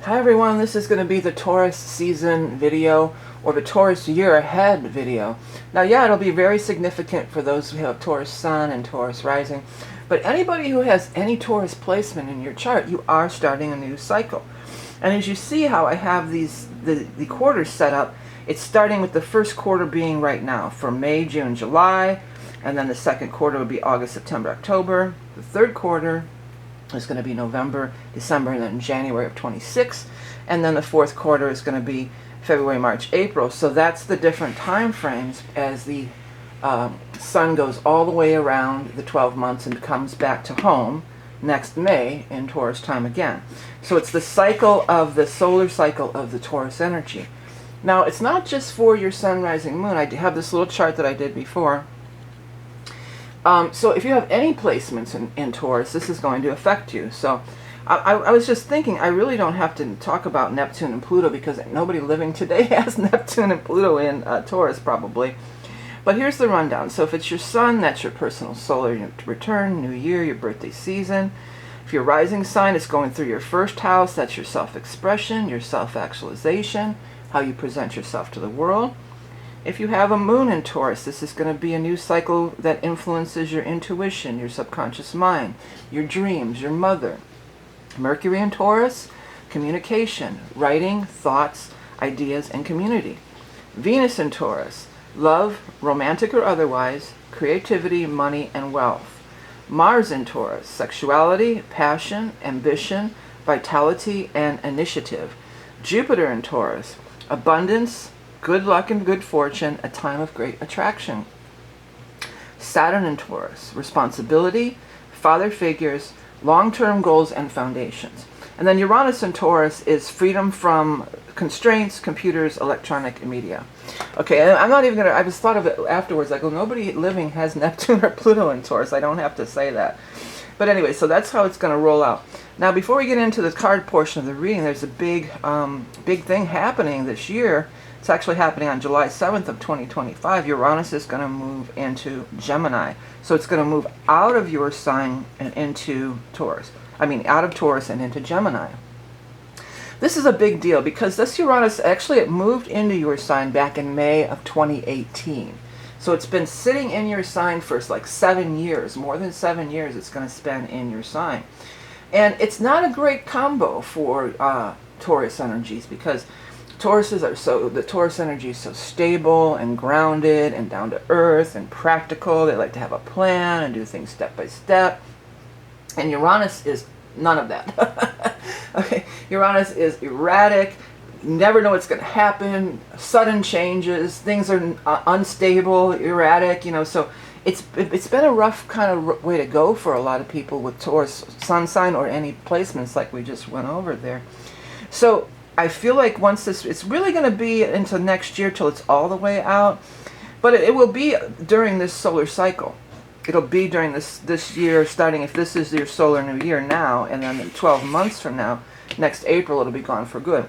Hi everyone, this is going to be the Taurus season video, or the Taurus year ahead video. Now yeah, it'll be very significant for those who have Taurus sun and Taurus rising, but anybody who has any Taurus placement in your chart, you are starting a new cycle. And as you see how I have the quarters set up, it's starting with the first quarter being right now for May, June, July, and then the second quarter would be August, September, October. The third quarter is going to be November, December, and then January of 26. And then the fourth quarter is going to be February, March, April. So that's the different time frames as the sun goes all the way around the 12 months and comes back to home next May in Taurus time again. So it's the cycle of the solar cycle of the Taurus energy. Now, it's not just for your sun, rising, moon. I have this little chart that I did before. So if you have any placements in Taurus, this is going to affect you. So I was just thinking, I really don't have to talk about Neptune and Pluto because nobody living today has Neptune and Pluto in Taurus probably. But here's the rundown. So if it's your sun, that's your personal solar return, new year, your birthday season. If your rising sign is going through your first house, that's your self-expression, your self-actualization, how you present yourself to the world. If you have a moon in Taurus, this is going to be a new cycle that influences your intuition, your subconscious mind, your dreams, your mother. Mercury in Taurus, communication, writing, thoughts, ideas, and community. Venus in Taurus, love, romantic or otherwise, creativity, money, and wealth. Mars in Taurus, sexuality, passion, ambition, vitality, and initiative. Jupiter in Taurus, abundance, good luck and good fortune, a time of great attraction. Saturn in Taurus, responsibility, father figures, long-term goals and foundations. And then Uranus in Taurus is freedom from constraints, computers, electronic media. Okay, I'm not even going to, I just thought of it afterwards, like, well, nobody living has Neptune or Pluto in Taurus. I don't have to say that. But anyway, so that's how it's going to roll out. Now, before we get into the card portion of the reading, there's a big thing happening this year. It's actually happening on July 7th of 2025. Uranus is going to move into Gemini. So it's going to move out of your sign and into Taurus. I mean, out of Taurus and into Gemini. This is a big deal because this Uranus, actually it moved into your sign back in May of 2018. So it's been sitting in your sign for like 7 years, more than 7 years it's going to spend in your sign. And it's not a great combo for Taurus energies because the Taurus energy is so stable and grounded and down to earth and practical. They like to have a plan and do things step by step. And Uranus is none of that. Okay, Uranus is erratic. You never know what's going to happen. Sudden changes. Things are unstable, erratic. You know, so it's been a rough kind of way to go for a lot of people with Taurus sun sign or any placements like we just went over there. So I feel like once this, it's really going to be into next year till it's all the way out, but it will be during this solar cycle. It'll be during this year, starting if this is your solar new year now, and then 12 months from now, next April, it'll be gone for good.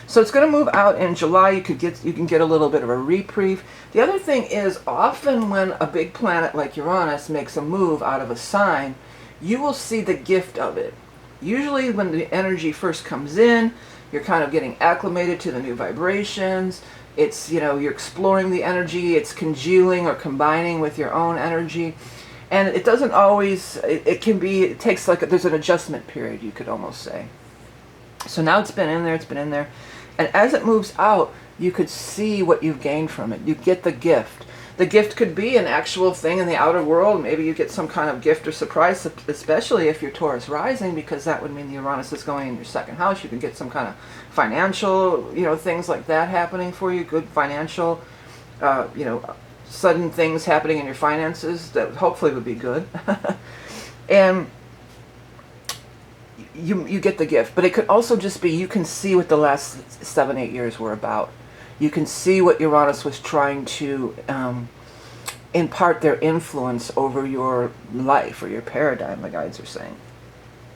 So it's going to move out in July. You can get a little bit of a reprieve. The other thing is, often when a big planet like Uranus makes a move out of a sign, you will see the gift of it. Usually when the energy first comes in, you're kind of getting acclimated to the new vibrations. It's, you know, you're exploring the energy. It's congealing or combining with your own energy. And it doesn't always, it takes like, there's an adjustment period, you could almost say. So now it's been in there. And as it moves out, you could see what you've gained from it. You get the gift. The gift could be an actual thing in the outer world. Maybe you get some kind of gift or surprise, especially if you're Taurus rising, because that would mean the Uranus is going in your second house. You can get some kind of financial, you know, things like that happening for you. Good financial, you know, sudden things happening in your finances that hopefully would be good. And you get the gift. But it could also just be, you can see what the last 7-8 years were about. You can see what Uranus was trying to impart their influence over your life or your paradigm, the guides are saying.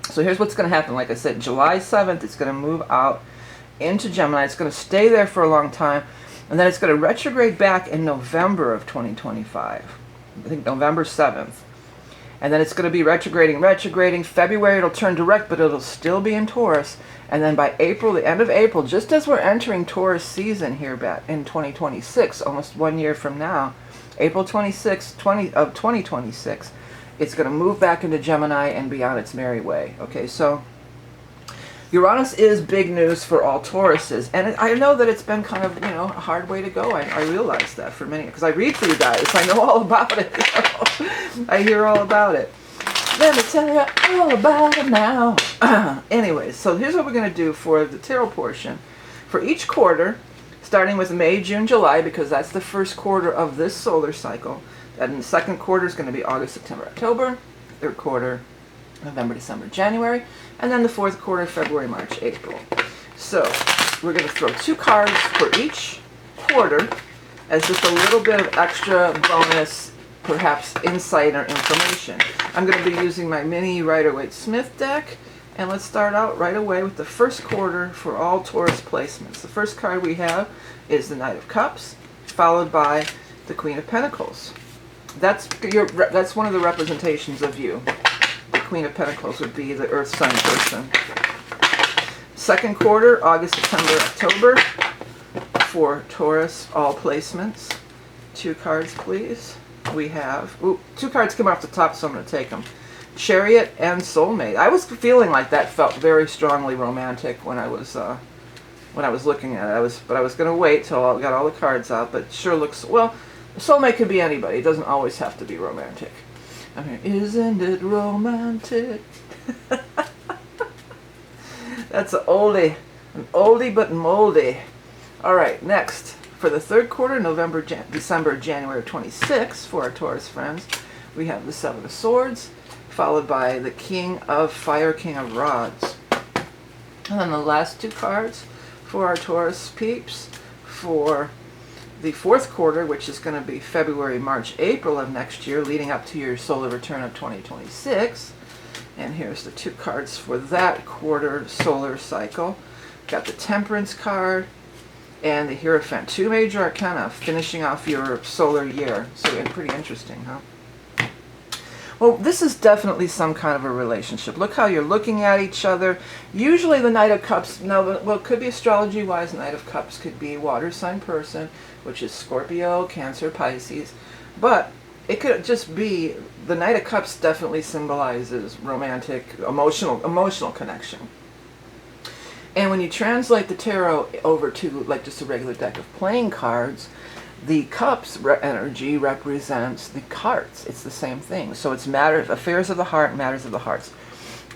So here's what's going to happen. Like I said, July 7th, it's going to move out into Gemini. It's going to stay there for a long time. And then it's going to retrograde back in November of 2025. I think November 7th. And then it's going to be retrograding. February it'll turn direct, but it'll still be in Taurus. And then by April, the end of April, just as we're entering Taurus season here back in 2026, almost 1 year from now, April 26th, 2026, it's going to move back into Gemini and be on its merry way. Okay, so Uranus is big news for all Tauruses. And I know that it's been kind of, a hard way to go. I realize that for many, because I read for you guys. I know all about it. I hear all about it. Let me tell you all about it now. Anyways, so here's what we're going to do for the tarot portion. For each quarter, starting with May, June, July, because that's the first quarter of this solar cycle. And the second quarter is going to be August, September, October. Third quarter, November, December, January. And then the fourth quarter, February, March, April. So we're going to throw 2 cards for each quarter as just a little bit of extra bonus, perhaps insight or information. I'm going to be using my mini Rider-Waite-Smith deck, and let's start out right away with the first quarter for all Taurus placements. The first card we have is the Knight of Cups, followed by the Queen of Pentacles. That's one of the representations of you. The Queen of Pentacles would be the Earth Sign person. Second quarter, August, September, October, for Taurus all placements. 2 cards, please. We have 2 cards came off the top, so I'm going to take them. Chariot and Soulmate. I was feeling like that felt very strongly romantic when I was looking at it. But I was going to wait till I got all the cards out. But it sure looks, well, Soulmate could be anybody. It doesn't always have to be romantic. I mean, isn't it romantic? That's an oldie but moldy. All right, next. For the third quarter, November, December, January 26, for our Taurus friends, we have the 7 of Swords, followed by the King of Fire, King of Rods. And then the last 2 cards for our Taurus peeps for the fourth quarter, which is going to be February, March, April of next year, leading up to your solar return of 2026. And here's the 2 cards for that quarter solar cycle. Got the Temperance card and the Hierophant. 2 major arcana finishing off your solar year. So pretty interesting, huh? Well, this is definitely some kind of a relationship. Look how you're looking at each other. Usually the Knight of Cups, well, it could be astrology-wise, Knight of Cups could be a water sign person, which is Scorpio, Cancer, Pisces. But it could just be, the Knight of Cups definitely symbolizes romantic, emotional connection. And when you translate the tarot over to like just a regular deck of playing cards, the cups energy represents the cards. It's the same thing. So it's matters, affairs of the heart, matters of the hearts.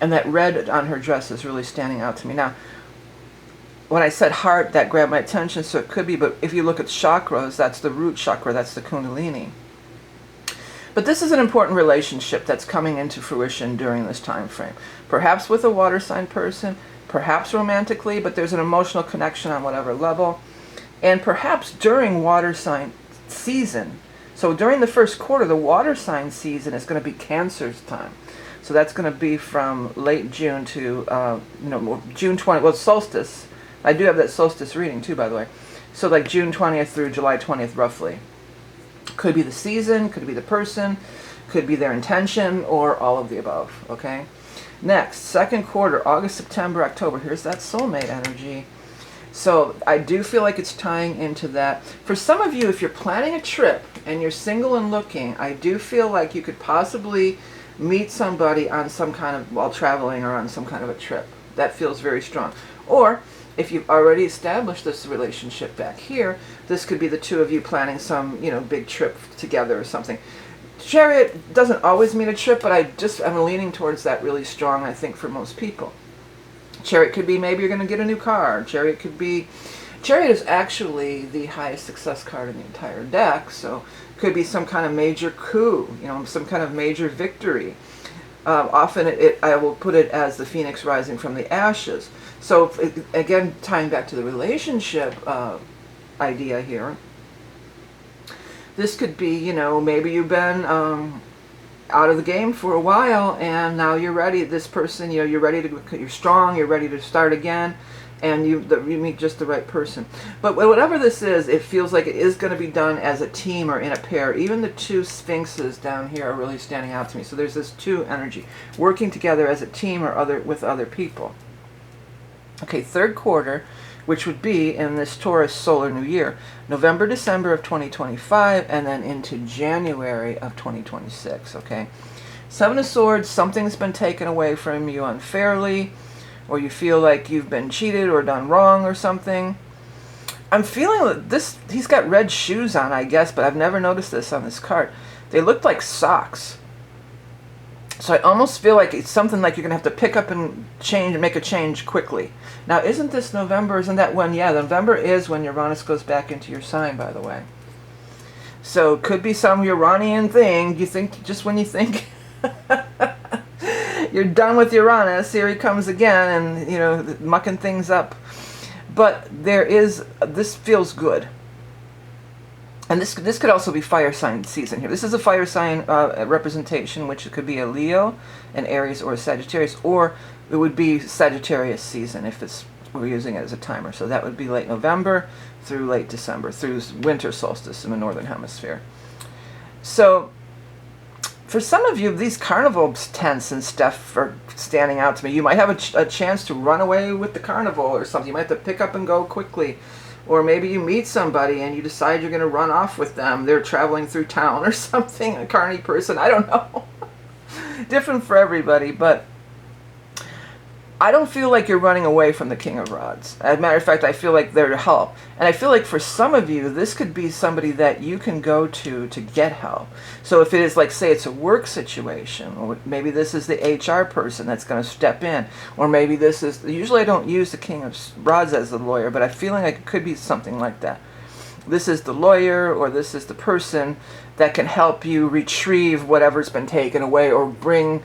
And that red on her dress is really standing out to me. Now, when I said heart, that grabbed my attention, so it could be, but if you look at chakras, that's the root chakra, that's the Kundalini. But this is an important relationship that's coming into fruition during this time frame. Perhaps with a water sign person, perhaps romantically, but there's an emotional connection on whatever level. And perhaps during water sign season. So during the first quarter, the water sign season is going to be Cancer's time. So that's going to be from late June to, June 20th, well, solstice. I do have that solstice reading too, by the way. So like June 20th through July 20th, roughly. Could be the season, could be the person, could be their intention, or all of the above, okay? Next, second quarter, August, September, October. Here's that soulmate energy. So I do feel like it's tying into that. For some of you, if you're planning a trip and you're single and looking, I do feel like you could possibly meet somebody on some kind of, while traveling or on some kind of a trip. That feels very strong. Or if you've already established this relationship back here, this could be the two of you planning some, big trip together or something. Chariot doesn't always mean a trip, but I'm leaning towards that really strong, I think, for most people. Chariot could be maybe you're going to get a new car. Chariot is actually the highest success card in the entire deck, so it could be some kind of major coup, some kind of major victory. Often I will put it as the phoenix rising from the ashes. So again, tying back to the relationship idea here, this could be, maybe you've been out of the game for a while and now you're ready. This person, you're strong, you're ready to start again, and you meet just the right person. But whatever this is, it feels like it is going to be done as a team or in a pair. Even the 2 sphinxes down here are really standing out to me. So there's this 2 energy, working together as a team or with other people. Okay, third quarter, which would be in this Taurus solar new year, November, December of 2025, and then into January of 2026, okay? Seven of Swords, something's been taken away from you unfairly, or you feel like you've been cheated or done wrong or something. I'm feeling that this, he's got red shoes on, I guess, but I've never noticed this on this card. They look like socks. So I almost feel like it's something like you're going to have to pick up and change, make a change quickly. Now, isn't this November? Isn't that when? Yeah, November is when Uranus goes back into your sign, by the way. So it could be some Uranian thing. You think, just when you think you're done with Uranus, here he comes again and, you know, mucking things up. But there is, this feels good. And this could also be fire sign season here. This is a fire sign representation, which could be a Leo, an Aries, or a Sagittarius, or it would be Sagittarius season if it's, we're using it as a timer. So that would be late November through late December, through winter solstice in the northern hemisphere. So for some of you, these carnival tents and stuff are standing out to me. You might have a chance to run away with the carnival or something. You might have to pick up and go quickly. Or maybe you meet somebody and you decide you're going to run off with them. They're traveling through town or something, a carny person. I don't know. Different for everybody, but I don't feel like you're running away from the King of Rods. As a matter of fact, I feel like they're to help. And I feel like for some of you, this could be somebody that you can go to get help. So if it is like, say it's a work situation, or maybe this is the HR person that's going to step in, or maybe this is, usually I don't use the King of Rods as the lawyer, but I'm feeling like it could be something like that. This is the lawyer, or this is the person that can help you retrieve whatever's been taken away, or bring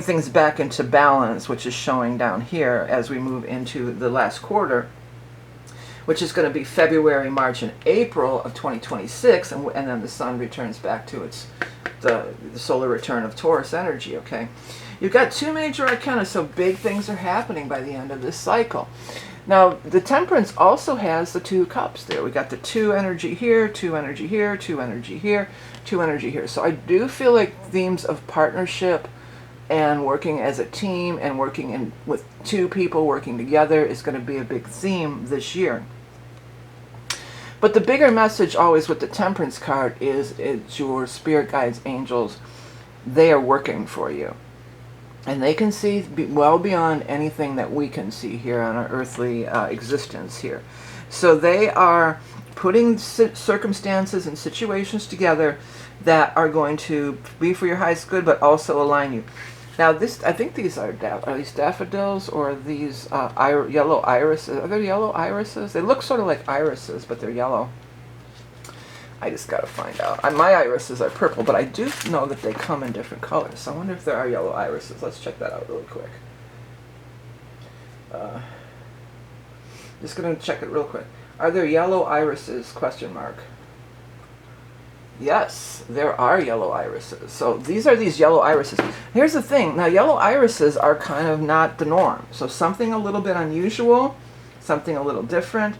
things back into balance, which is showing down here as we move into the last quarter, which is going to be February, March, and April of 2026, and then the sun returns back to its the solar return of Taurus energy, okay? You've got two major arcana, so big things are happening by the end of this cycle. Now, the Temperance also has the two cups there. We got the two energy here, two energy here, two energy here, two energy here. So I do feel like themes of partnership and working as a team and working with two people working together is going to be a big theme this year. But the bigger message always with the Temperance card is it's your spirit guides, angels. They are working for you. And they can see well beyond anything that we can see here on our earthly existence here. So they are putting circumstances and situations together that are going to be for your highest good, but also align you. Now, this, I think these are these daffodils, or are these yellow irises? Are they yellow irises? They look sort of like irises, but they're yellow. I just got to find out. My irises are purple, but I do know that they come in different colors. So I wonder if there are yellow irises. Let's check that out really quick. Just going to check it real quick. Are there yellow irises? Question mark. Yes, there are yellow irises. So these are these yellow irises. Here's the thing. Now, yellow irises are kind of not the norm. So something a little bit unusual, something a little different.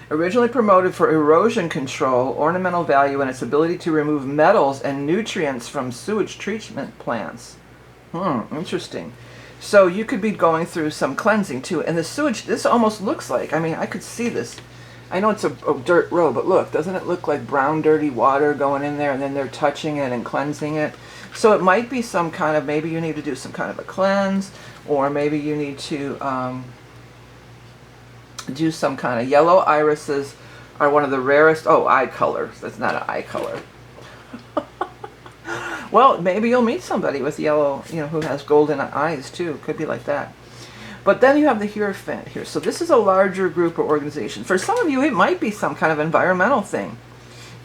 Originally promoted for erosion control, ornamental value, and its ability to remove metals and nutrients from sewage treatment plants. Interesting. So you could be going through some cleansing too. And the sewage, this almost looks like, I mean, I could see this. I know it's a dirt road, but look, doesn't it look like brown, dirty water going in there, and then they're touching it and cleansing it? So it might be some kind of, maybe you need to do some kind of a cleanse, or maybe you need to do some kind of, yellow irises are one of the rarest, eye colors. That's not an eye color. Well, maybe you'll meet somebody with yellow, who has golden eyes too. Could be like that. But then you have the Hierophant here. So this is a larger group or organization. For some of you, it might be some kind of environmental thing.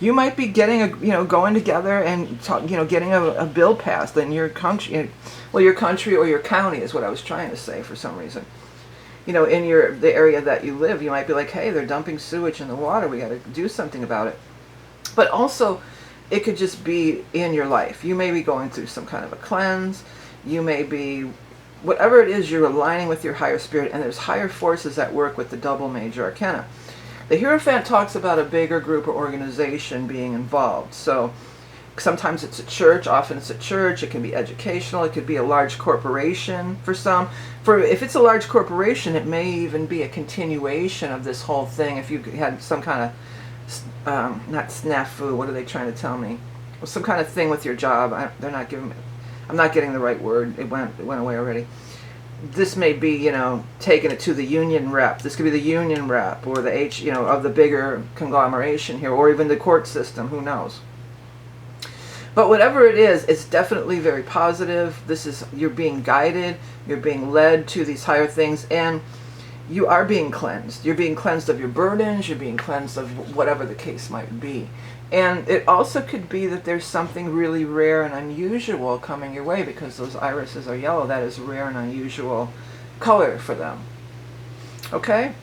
You might be getting going together and getting a bill passed in your country. Well, your country or your county is what I was trying to say for some reason. In the area that you live, you might be like, hey, they're dumping sewage in the water. We got to do something about it. But also, it could just be in your life. You may be going through some kind of a cleanse. You may be, whatever it is, you're aligning with your higher spirit, and there's higher forces at work with the double major arcana. The Hierophant talks about a bigger group or organization being involved. So Sometimes it's a church, often it's a church, it can be educational, it could be a large corporation for some. If it's a large corporation, it may even be a continuation of this whole thing. If you had some kind of, not snafu, what are they trying to tell me? Well, some kind of thing with your job. I'm not getting the right word, it went away already. This may be, you know, taking it to the union rep. This could be the union rep or the of the bigger conglomeration here, or even the court system, who knows. But whatever it is, it's definitely very positive. You're being guided, you're being led to these higher things, and you are being cleansed. You're being cleansed of your burdens, you're being cleansed of whatever the case might be. And it also could be that there's something really rare and unusual coming your way, because those irises are yellow. That is rare and unusual color for them. Okay?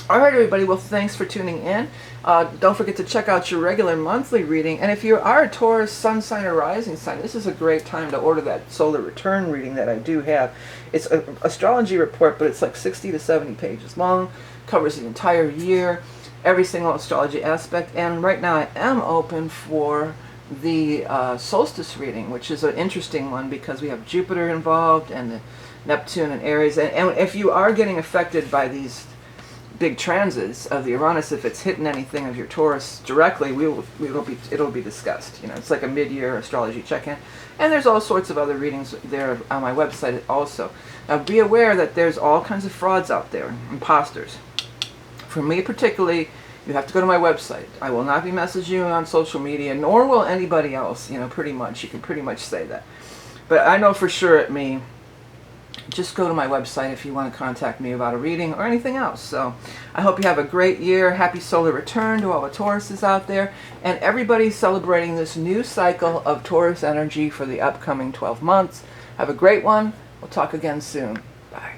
All right, everybody. Well, thanks for tuning in. Don't forget to check out your regular monthly reading. And if you are a Taurus sun sign or rising sign, this is a great time to order that solar return reading that I do have. It's an astrology report, but it's like 60 to 70 pages long, covers the entire year, every single astrology aspect. And right now I am open for the solstice reading, which is an interesting one because we have Jupiter involved and the Neptune and Aries. And if you are getting affected by these big transits of the Uranus, if it's hitting anything of your Taurus directly, it'll be discussed. You know, it's like a mid-year astrology check-in, and there's all sorts of other readings there on my website also. Now, be aware that there's all kinds of frauds out there, imposters. For me particularly, you have to go to my website. I will not be messaging you on social media, nor will anybody else. You know, pretty much, you can pretty much say that. But I know for sure at me. Just go to my website if you want to contact me about a reading or anything else. So I hope you have a great year. Happy solar return to all the Tauruses out there. And everybody celebrating this new cycle of Taurus energy for the upcoming 12 months. Have a great one. We'll talk again soon. Bye.